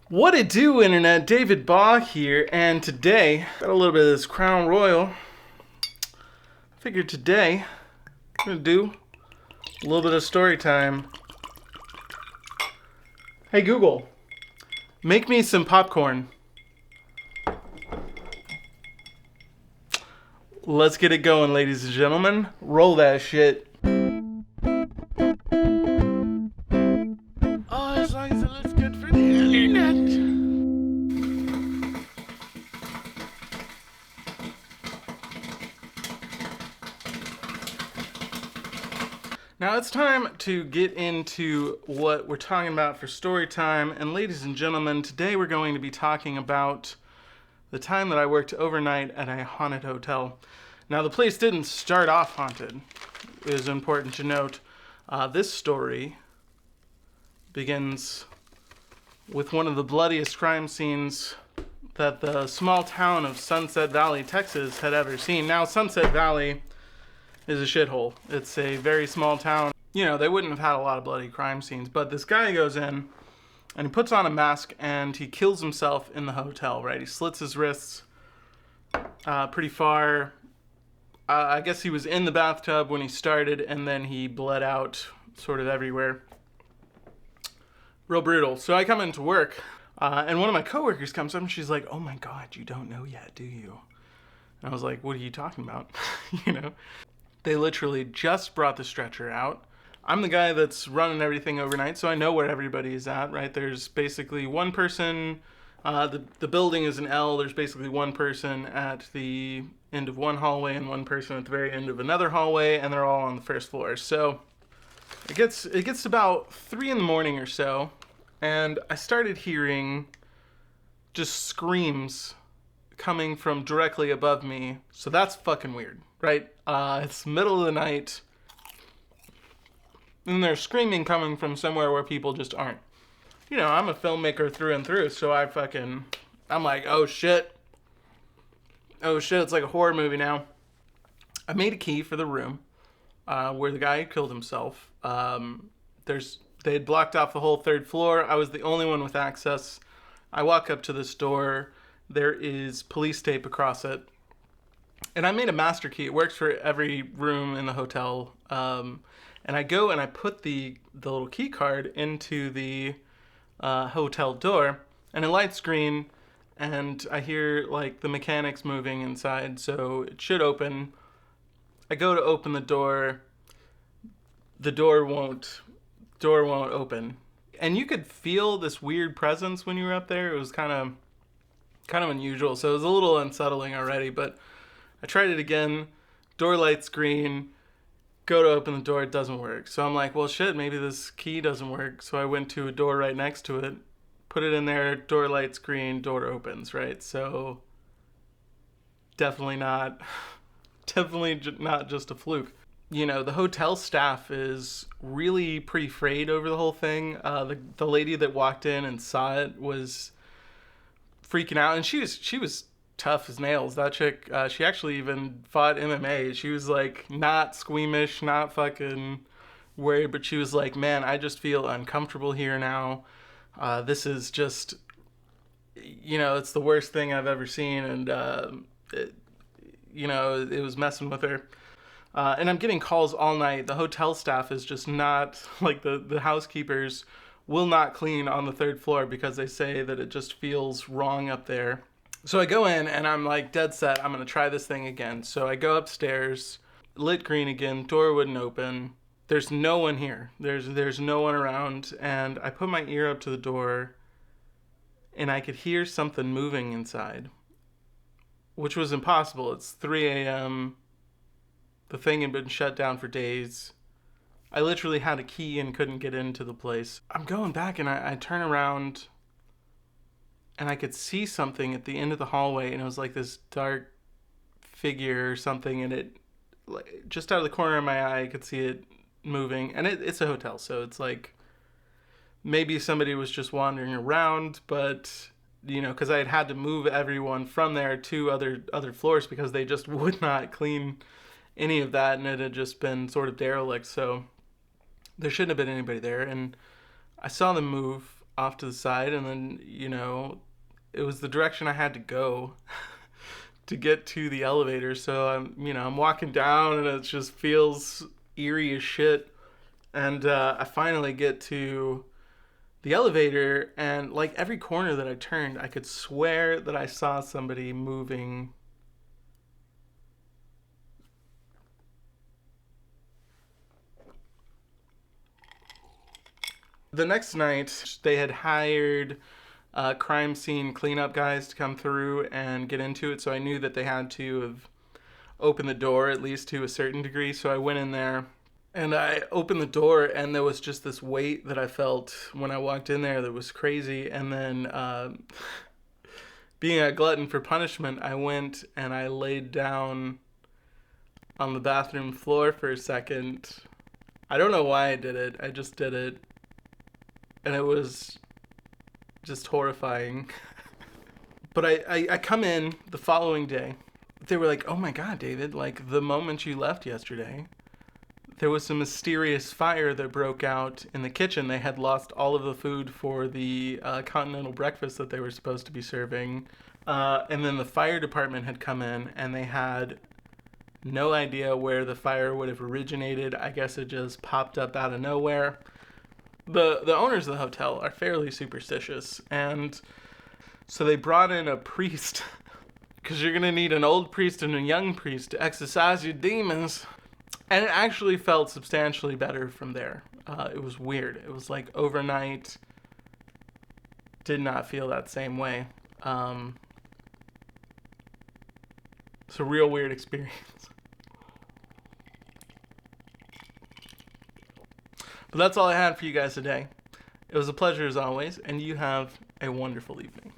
What it do, Internet? David Baugh here, and today, got a little bit of this Crown Royal. I figured today, I'm gonna do a little bit of story time. Hey Google, make me some popcorn. Let's get it going, ladies and gentlemen. Roll that shit. Oh, as long as it looks good for the internet. Now it's time to get into what we're talking about for story time. And ladies and gentlemen, today we're going to be talking about the time that I worked overnight at a haunted hotel. Now the place didn't start off haunted. It is important to note. This story begins with one of the bloodiest crime scenes that the small town of Sunset Valley, Texas had ever seen. Now Sunset Valley is a shithole. It's a very small town. You know, they wouldn't have had a lot of bloody crime scenes, but this guy goes in and he puts on a mask and he kills himself in the hotel, right? He slits his wrists pretty far. I guess he was in the bathtub when he started, and then he bled out sort of everywhere. Real brutal. So I come into work, and one of my coworkers comes up and she's like, "Oh my God, you don't know yet, do you?" And I was like, "What are you talking about?" You know? They literally just brought the stretcher out. I'm the guy that's running everything overnight, so I know where everybody is at, right? There's basically one person, the building is an L, there's basically one person at the end of one hallway and one person at the very end of another hallway, and they're all on the first floor. So it gets to about 3 in the morning or so, and I started hearing just screams coming from directly above me. So that's fucking weird, right? It's middle of the night, and there's screaming coming from somewhere where people just aren't. You know, I'm a filmmaker through and through, so I'm like, oh shit, it's like a horror movie now. I made a key for the room where the guy killed himself. They had blocked off the whole 3rd floor. I was the only one with access. I walk up to this door. There is police tape across it. And I made a master key. It works for every room in the hotel. And I go and I put the little key card into the hotel door, and it lights green, and I hear like the mechanics moving inside, so it should open. I go to open the door. The door won't open. And you could feel this weird presence when you were up there. It was kind of unusual, so it was a little unsettling already, but I tried it again. Door lights green. Go to open the door, it doesn't work. So I'm like, well shit, maybe this key doesn't work. So I went to a door right next to it, put it in there, door lights green, door opens, right? So definitely not just a fluke. You know, the hotel staff is really pretty frayed over the whole thing. The lady that walked in and saw it was freaking out, and she was tough as nails. That chick, she actually even fought MMA. She was like not squeamish, not fucking worried, but she was like, man, I just feel uncomfortable here now. This is just, you know, it's the worst thing I've ever seen, and it was messing with her. And I'm getting calls all night. The hotel staff is just not, like the housekeepers will not clean on the 3rd floor because they say that it just feels wrong up there. So I go in and I'm like dead set, I'm going to try this thing again. So I go upstairs, lit green again, door wouldn't open. There's no one here. There's no one around, and I put my ear up to the door and I could hear something moving inside, which was impossible. It's 3 a.m. The thing had been shut down for days. I literally had a key and couldn't get into the place. I'm going back and I turn around and I could see something at the end of the hallway, and it was like this dark figure or something, and it, like, just out of the corner of my eye, I could see it moving. And it's a hotel, so it's like maybe somebody was just wandering around, but, you know, because I had to move everyone from there to other floors because they just would not clean any of that, and it had just been sort of derelict, so there shouldn't have been anybody there. And I saw them move. off to the side, and then, it was the direction I had to go to get to the elevator. So I'm walking down, and it just feels eerie as shit. And I finally get to the elevator, and like every corner that I turned, I could swear that I saw somebody moving. The next night, they had hired crime scene cleanup guys to come through and get into it, so I knew that they had to have opened the door at least to a certain degree. So I went in there and I opened the door, and there was just this weight that I felt when I walked in there that was crazy. And then, being a glutton for punishment, I went and I laid down on the bathroom floor for a second. I don't know why I did it, I just did it. And it was just horrifying. But I come in the following day. They were like, "Oh my God, David, like the moment you left yesterday, there was a mysterious fire that broke out in the kitchen. They had lost all of the food for the continental breakfast that they were supposed to be serving. And then the fire department had come in, and they had no idea where the fire would have originated. I guess it just popped up out of nowhere." The owners of the hotel are fairly superstitious, and so they brought in a priest, because you're going to need an old priest and a young priest to exorcise your demons. And it actually felt substantially better from there. It was weird. It was like overnight, did not feel that same way. It's a real weird experience. But that's all I had for you guys today. It was a pleasure as always, and you have a wonderful evening.